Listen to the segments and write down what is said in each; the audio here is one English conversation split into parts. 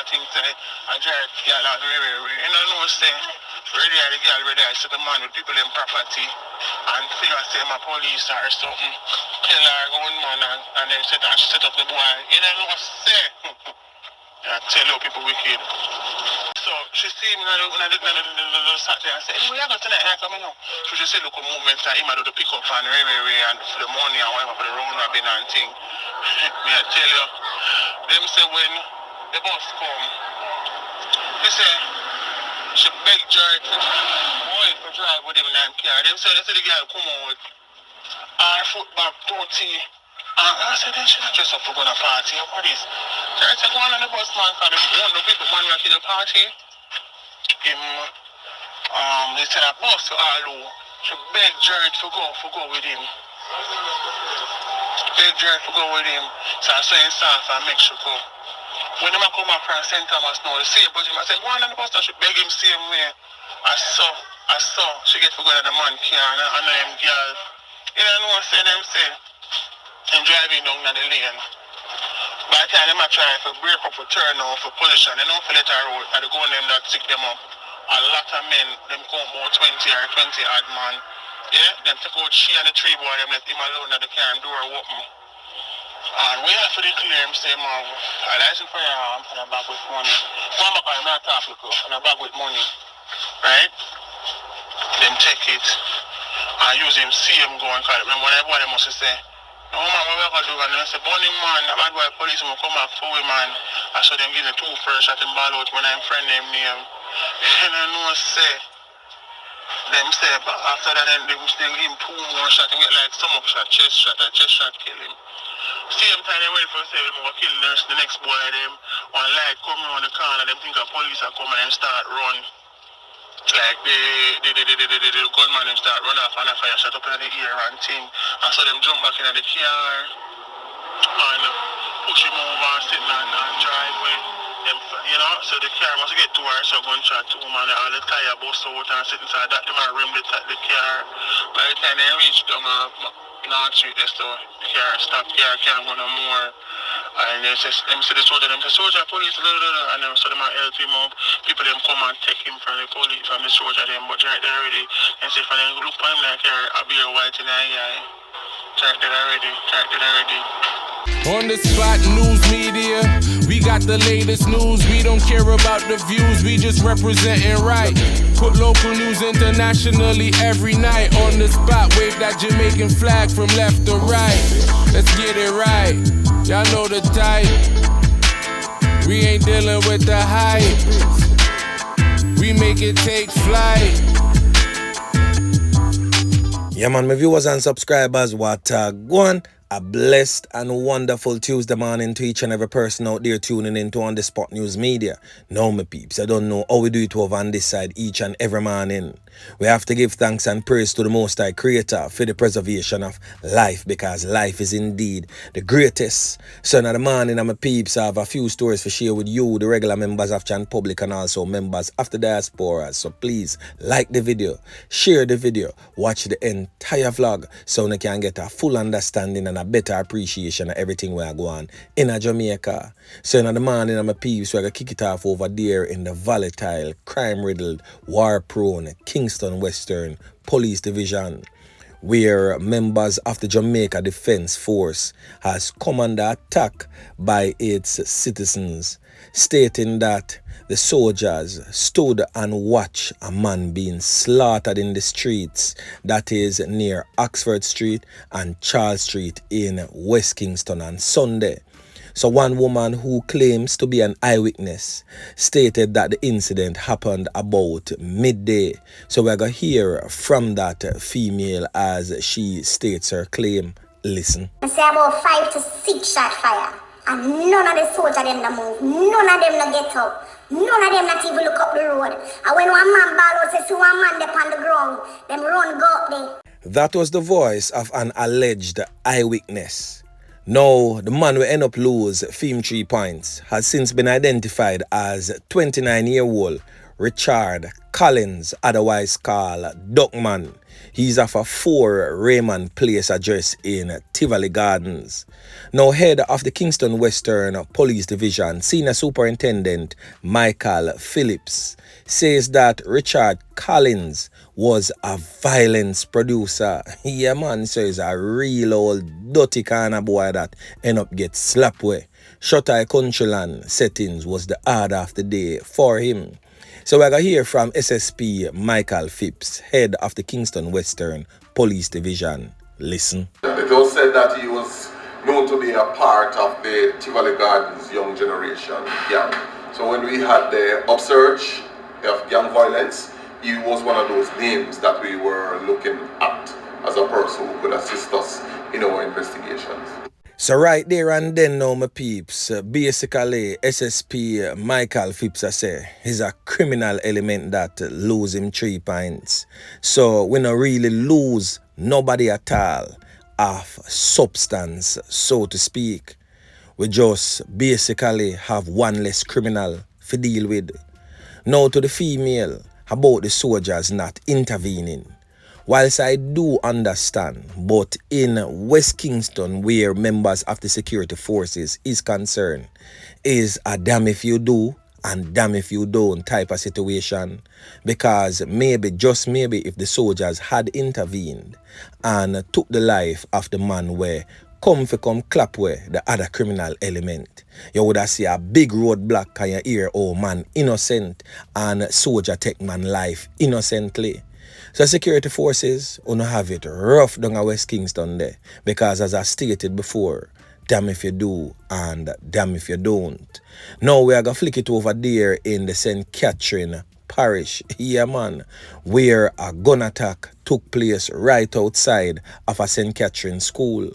girl think say, I drive girl out very. You know, say, ready the girl, ready I set a man with people in property and figure say my police or something. Tell her one man and then set up the boy. You know, say, I tell you people wicked. So she see me when I did Saturday and said, we are going tonight, I come in now. So she said, look a movement and him do the pick up and and for the money and whatever for the round robin and thing. Me I tell you, them say when the bus come, they say she beg George to drive with him in that car. Them say the girl come out, her foot back 30. And I said, then she not dress up for going to party. What is? So I said, go on the bus man, because one of the people man who at the party, they said a bus to Arlo. She begged Jared to go with him. Begged Jared to go with him. So I saw him staff and make sure go. When they come back from St. Thomas now, they say about him. I said, go on the bus and she beg him same way. I saw. She get to go to the man car and I am girl. You know what I'm saying? And driving down the lane. By the time they might try to break up for turn off for position, they don't feel it a road and they go on them that stick them up. A lot of men, them come about 20 or 20 odd man. Yeah, them take out she and the three boy, them let him alone at the car and door open. And we have to declare him say, man, I license for your arm and I'm back with money. One back I'm not talking and I'm back with money. Right? Them take it and use him, see him go and call it. Remember when everybody must say, no man, what we going to do? And I said, bunny man, the bad boy police will come back for we man. I saw them give the 2 first shot and ball out when I'm friend them name. And I know say, them say, but after that then they give him 2 more shots and get like stomach shot, chest shot kill him. Same time they wait for say we will kill the next boy them. One light come around the corner, them think the police are coming and start run. Like the gunman them start run off and a fire shot up in the ear and thing. And so them jump back in the car and push him over and sit and drive with them, you know, so the car must get to her, so gunshot to him and all the tire bust out and sit inside that them and rim the car. By the time they reach down North Street, they still car stop, car can't go no more. And they say, them say the soldier police, and them so them help him up. People them come and take him from the police, from the soldier them, but right there already. And say for them look for him like a beer white in the eye. Right there already. On the spot news media, we got the latest news. We don't care about the views, we just representing right. Put local news internationally every night. On the spot, wave that Jamaican flag from left to right. Let's get it right, y'all know the type. We ain't dealing with the hype. We make it take flight. Yeah man, my viewers and subscribers, what go on. A blessed and wonderful Tuesday morning to each and every person out there tuning into On The Spot News Media. Now, my peeps, I don't know how we do it over on this side each and every morning. We have to give thanks and praise to the Most High Creator for the preservation of life, because life is indeed the greatest. So in the morning, my peeps, I have a few stories to share with you, the regular members of Chan Public and also members of the diaspora. So please like the video, share the video, watch the entire vlog so you can get a full understanding and a better appreciation of everything we are going in Jamaica. So in the morning, I'm a peeps, we're going to kick it off over there in the volatile, crime-riddled, war-prone Kingston Western Police Division, where members of the Jamaica Defense Force has come under attack by its citizens, stating that the soldiers stood and watched a man being slaughtered in the streets, that is near Oxford Street and Charles Street in West Kingston on Sunday. So one woman who claims to be an eyewitness stated that the incident happened about midday. So we're going to hear from that female as she states her claim. Listen. I say about 5 to 6 shot fire. And none of the soldiers them no move. None of them no get up. None of them not even look up the road. And when one man ball out, say see one man there on the ground, them run go up there. That was the voice of an alleged eyewitness. Now, the man who end up lose 3 points has since been identified as 29-year-old Richard Collins, otherwise called Duckman. He's of a 4 Raymond Place address in Tivoli Gardens. Now, head of the Kingston Western Police Division, Senior Superintendent Michael Phillips, says that Richard Collins was a violence producer. Yeah, man, so he's a real old dirty kind of boy that end up get ClapWeh. Shut-eye countryland settings was the order of the day for him. So we're going to hear from SSP Michael Phipps, head of the Kingston Western Police Division. Listen. It was said that he was known to be a part of the Tivoli Gardens young generation gang. So when we had the upsurge of gang violence, he was one of those names that we were looking at as a person who could assist us in our investigations. So right there and then now, my peeps, basically SSP Michael Phipps say he's a criminal element that lose him 3 points. So we don't really lose nobody at all of substance, so to speak. We just basically have one less criminal to deal with. Now to the female about the soldiers not intervening. Whilst I do understand, but in West Kingston, where members of the security forces is concerned, is a damn if you do and damn if you don't type of situation. Because maybe, just maybe, if the soldiers had intervened and took the life of the man where come ClapWeh, the other criminal element, you would have seen a big roadblock and you hear, oh man, innocent, and soldier take man life innocently. So security forces wanna have it rough down at West Kingston there, because as I stated before, damn if you do and damn if you don't. Now we are gonna flick it over there in the St. Catherine Parish, yeah man, where a gun attack took place right outside of a St. Catherine school.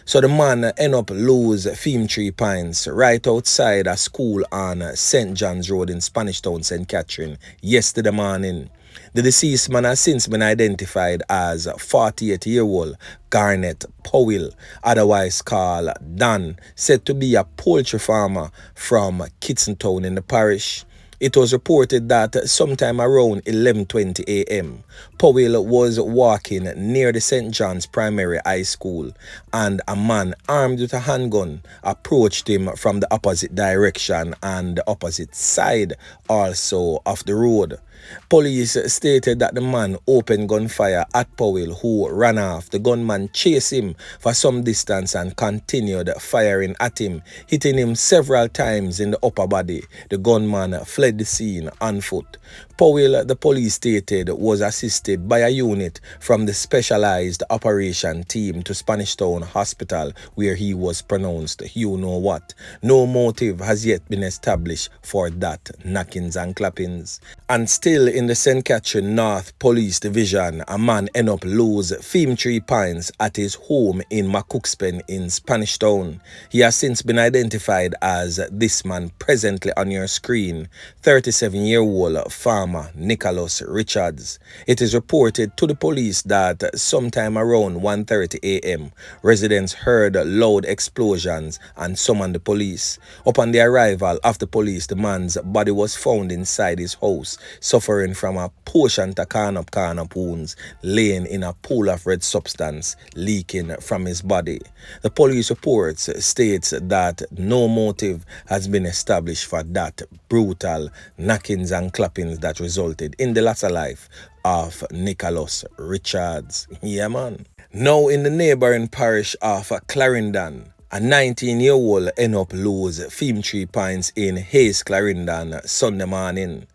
So the man end up lose 3 points right outside a school on St. John's Road in Spanish Town, St. Catherine, yesterday morning. The deceased man has since been identified as 48-year-old Garnet Powell, otherwise called Dan, said to be a poultry farmer from Kingston Town in the parish. It was reported that sometime around 11:20 a.m., Powell was walking near the St. John's Primary High School and a man armed with a handgun approached him from the opposite direction and the opposite side also of the road. Police stated that the man opened gunfire at Powell, who ran off. The gunman chased him for some distance and continued firing at him, hitting him several times in the upper body. The gunman fled the scene on foot. Powell, the police stated, was assisted by a unit from the specialized operation team to Spanish Town Hospital, where he was pronounced you know what. No motive has yet been established for that knockings and clappings. And still in the St. Catherine North Police Division, a man end up lose 3 points at his home in Mycoops in Spanish Town. He has since been identified as this man presently on your screen, 37-year-old farmer Nicholas Richards. It is reported to the police that sometime around 1:30 a.m., residents heard loud explosions and summoned the police. Upon the arrival of the police, the man's body was found inside his house, suffering from a portion to carnop wounds, laying in a pool of red substance leaking from his body. The police reports states that no motive has been established for that brutal knockings and clappings that resulted in the latter life of Nicholas Richards. Yeah man. Now in the neighboring parish of Clarendon, a 19-year-old end up lose 3 points in Hayes, Clarendon Sunday morning.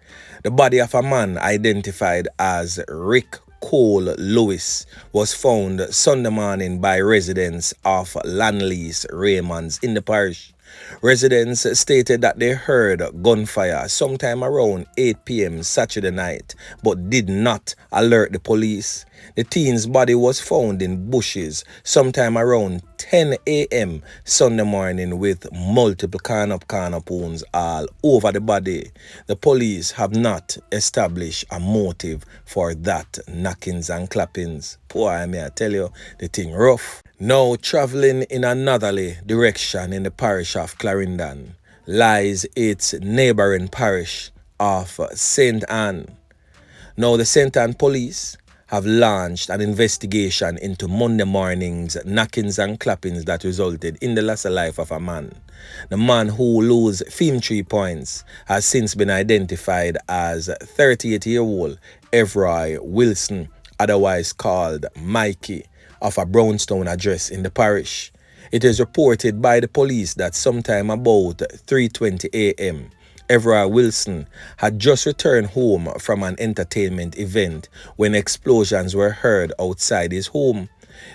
The body of a man identified as Rick Cole Lewis was found Sunday morning by residents of Landlease Raymonds in the parish. Residents stated that they heard gunfire sometime around 8 p.m. Saturday night, but did not alert the police. The teen's body was found in bushes sometime around 10 a.m. Sunday morning with multiple carnop wounds all over the body. The police have not established a motive for that knockings and clappings. Poor, I may tell you, the thing rough. Now traveling in a northerly direction in the parish of Clarendon lies its neighboring parish of St. Anne. Now, the St. Anne police have launched an investigation into Monday morning's knockings and clappings that resulted in the loss of life of a man. The man who lost 3 points has since been identified as 38-year-old Everroy Wilson, otherwise called Mikey, of a brownstone address in the parish. It is reported by the police that sometime about 3:20 a.m., Everroy Wilson had just returned home from an entertainment event when explosions were heard outside his home.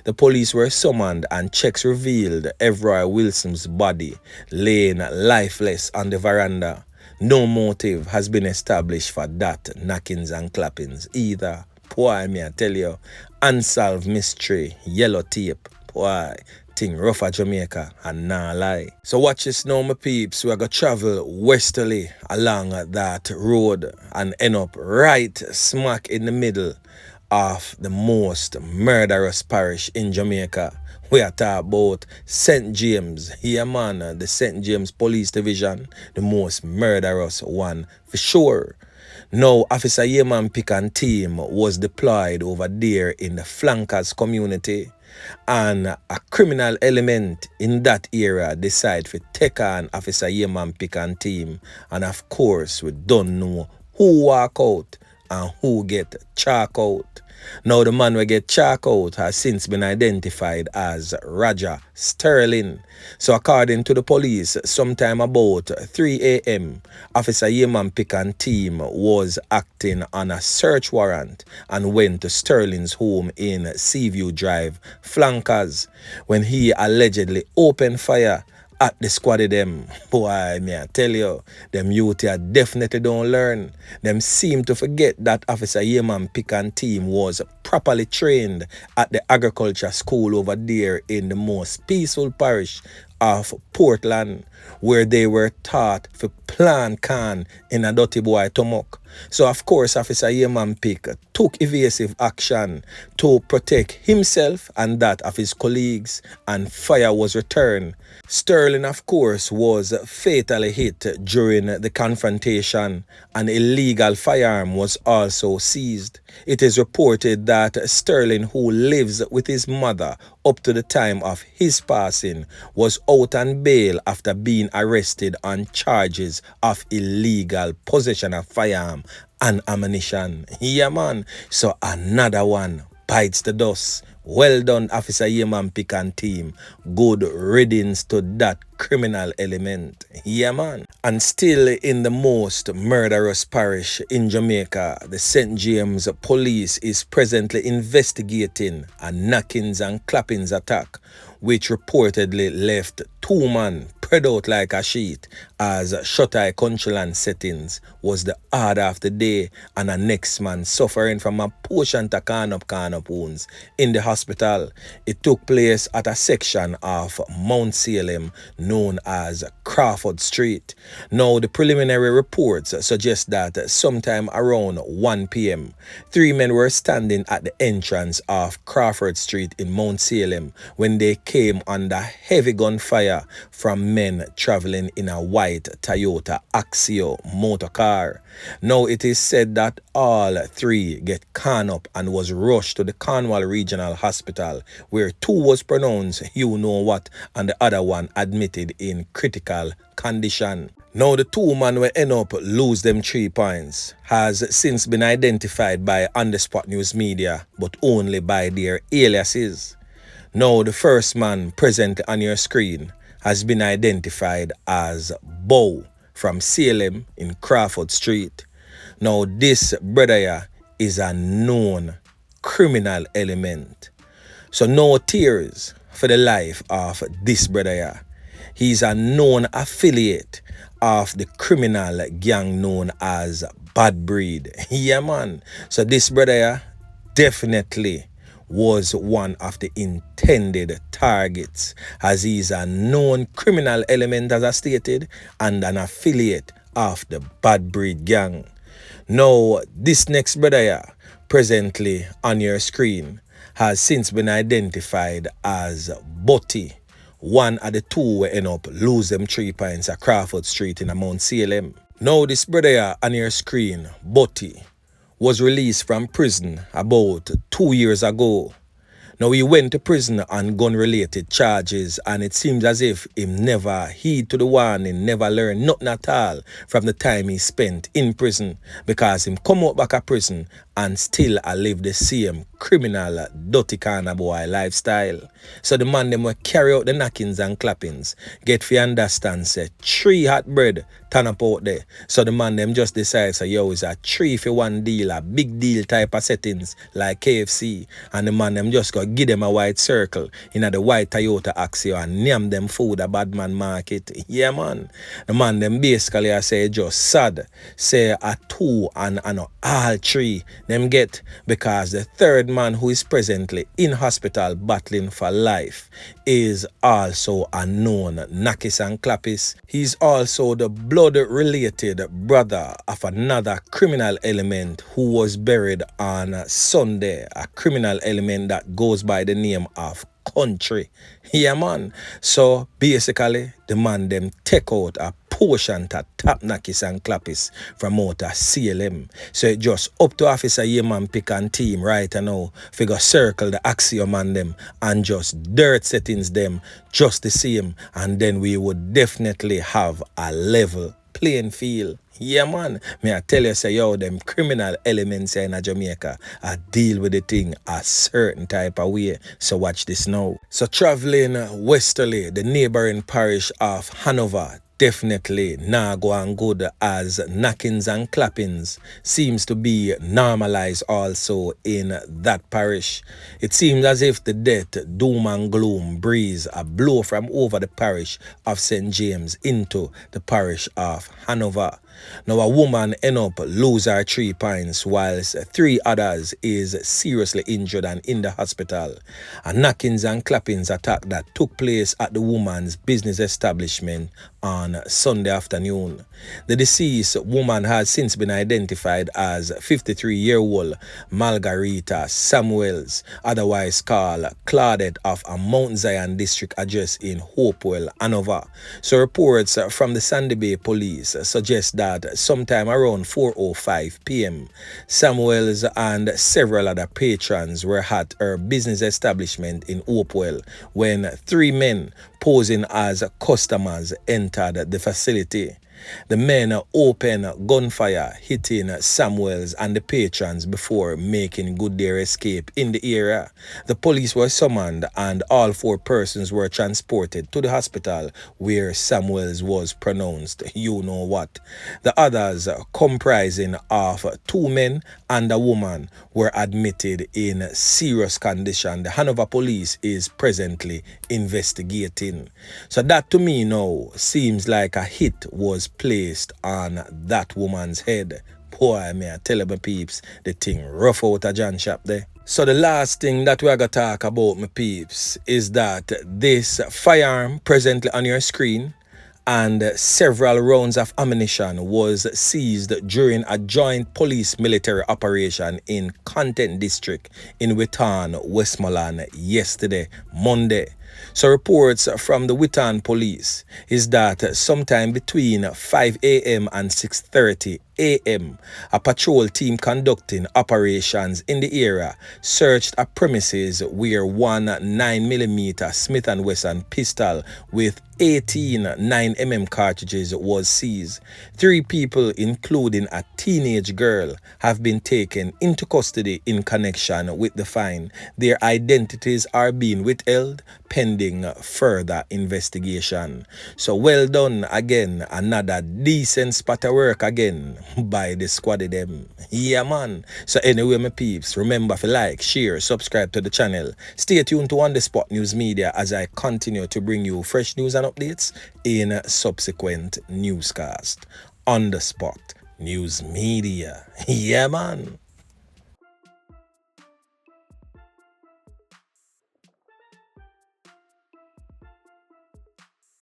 The police were summoned and checks revealed Everroy Wilson's body laying lifeless on the veranda. No motive has been established for that knockings and clappings either. Boy, me I tell you, unsolved mystery, yellow tape. Boy, thing rough at Jamaica and nah lie. So watch this now, my peeps. We're gonna travel westerly along that road and end up right smack in the middle of the most murderous parish in Jamaica. We are talking about St. James. Here, man, the St. James Police Division, the most murderous one for sure. Now, Officer Yeman Pick and team was deployed over there in the Flankers community, and a criminal element in that area decide to take on Officer Yeman Pick and team, and of course we don't know who walk out and who get chalk out. Now the man we get chalk out has since been identified as Rodger Sterling. So according to the police, sometime about 3 a.m., Officer Yeman Pick and team was acting on a search warrant and went to Sterling's home in Seaview Drive, Flankers, when he allegedly opened fire at the squad of them. Boy, me I tell you, them youth here definitely don't learn. Them seem to forget that Officer Yeman Pick and team was properly trained at the agriculture school over there in the most peaceful parish of Portland, where they were taught to plant can in a dirty boy stomach. So of course Officer Yeman Pick took evasive action to protect himself and that of his colleagues, and fire was returned. Sterling of course was fatally hit during the confrontation. An illegal firearm was also seized. It is reported that Sterling, who lives with his mother up to the time of his passing, was out on bail after being arrested on charges of illegal possession of firearm and ammunition. Yeah, man. So another one bites the dust. Well done, Officer Yeman Pick and team. Good riddance to that criminal element. Yeah, man. And still in the most murderous parish in Jamaica, the St. James police is presently investigating a knockings and clappings attack, which reportedly left 2 men spread out like a sheet, as shut-eye countryland settings was the order of the day, and a next man suffering from a portion to corn-up wounds in the hospital. It took place at a section of Mount Salem known as Crawford Street. Now, the preliminary reports suggest that sometime around 1 p.m., 3 men were standing at the entrance of Crawford Street in Mount Salem when they came under heavy gunfire from men traveling in a white Toyota Axio motor car. Now, it is said that all 3 get caught up and was rushed to the Cornwall Regional Hospital, where 2 was pronounced you know what and the other one admitted in critical condition. Now, the 2 men will end up lose them 3 points has since been identified by on-the-spot news media, but only by their aliases. Now, the first man presently on your screen has been identified as Bow from Salem in Crawford Street. Now, this brother here is a known criminal element. So no tears for the life of this brother here. He's a known affiliate of the criminal gang known as Bad Breed. Yeah, man. So this brother here definitely was one of the intended targets, as he's a known criminal element, as I stated, and an affiliate of the Bad Breed gang. Now, this next brother here, presently on your screen, has since been identified as Butty, one of the 2 who end up lose them 3 points at Crawford Street in Mount Salem. Now this brother here on your screen, Butty, was released from prison about 2 years ago. Now he went to prison on gun-related charges, and it seems as if him never heed to the warning, never learned nothing at all from the time he spent in prison, because him come out back of prison and still I live the same criminal, dirty kind of boy lifestyle. So the man them will carry out the knockings and clappings, get fi understand say 3 hot bread turn up out there. So the man them just decide say yo, is a 3 for 1 deal, a big deal type of settings like KFC, and the man them just go give them a white circle in the white Toyota Axio and name them food a bad man market. Yeah man. The man them basically I say just sad, say a 2 and all 3 them get, because the third man who is presently in hospital battling for life is also a known Nakis and Clappis. He's also the blood-related brother of another criminal element who was buried on Sunday, a criminal element that goes by the name of Country. Yeah man. So basically the man them take out a portion to tap Nakis and Clappis from out of Salem. So it just up to Officer Yeman pick and team right now figure circle the Axio man them and just dirt settings them just the same, and then we would definitely have a level playing field. Yeah man, me I tell you say yo, them criminal elements in Jamaica I deal with the thing a certain type of way. So watch this now. So traveling westerly, the neighboring parish of Hanover definitely nah go on good, as knockings and clappings seems to be normalized also in that parish. It seems as if the death, doom and gloom breeze a blow from over the parish of St. James into the parish of Hanover. Now a woman end up lose her 3 pints whilst 3 others is seriously injured and in the hospital. A knockings and clappings attack that took place at the woman's business establishment on Sunday afternoon. The deceased woman has since been identified as 53-year-old Margarita Samuels, otherwise called Claudette, of a Mount Zion district address in Hopewell, Hanover. So reports from the Sandy Bay police suggest that sometime around 4:05 p.m. Samuels and several other patrons were at her business establishment in Hopewell when 3 men posing as customers entered the facility. The men opened gunfire, hitting Samuels and the patrons before making good their escape in the area. The police were summoned and all 4 persons were transported to the hospital where Samuels was pronounced you know what. The others, comprising of 2 men and a woman, were admitted in serious condition. The Hanover police is presently investigating. So that to me now seems like a hit was placed on that woman's head. Boy, may I tell you my peeps, the thing rough out of John shop there. So the last thing that we're going to talk about, my peeps, is that this firearm presently on your screen and several rounds of ammunition was seized during a joint police military operation in Content District in Witton, Westmoreland yesterday, Monday. So reports from the Witton police is that sometime between 5 a.m. and 6:30 a.m. a patrol team conducting operations in the area searched a premises where one 9mm Smith & Wesson pistol with 18 9mm cartridges was seized. 3 people, including a teenage girl, have been taken into custody in connection with the find. Their identities are being withheld pending further investigation. So well done again, another decent spot of work again by the squad of them. Yeah man. So anyway my peeps, remember to like, share, subscribe to the channel. Stay tuned to On The Spot News Media as I continue to bring you fresh news and updates in subsequent newscast. On The Spot News Media. Yeah man.